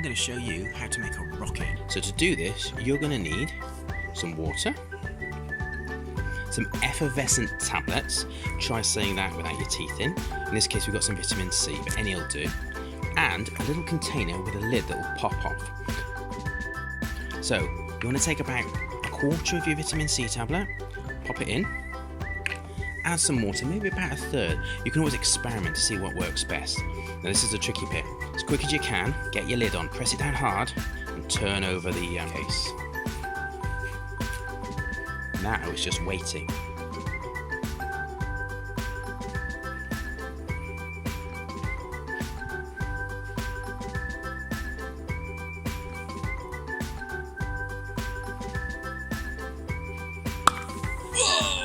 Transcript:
going to show you how to make a rocket. So to do this, you're going to need some water, some effervescent tablets. Try saying that without your teeth in. In this case, we've got some vitamin C, but any will do. And a little container with a lid that will pop off. So you want to take about a quarter of your vitamin C tablet, pop it in, add some water, maybe about a third. You can always experiment to see what works best. Now this is the tricky bit. As quick as you can, get your lid on, press it down hard, and turn over the case. Now it's just waiting. Whoa!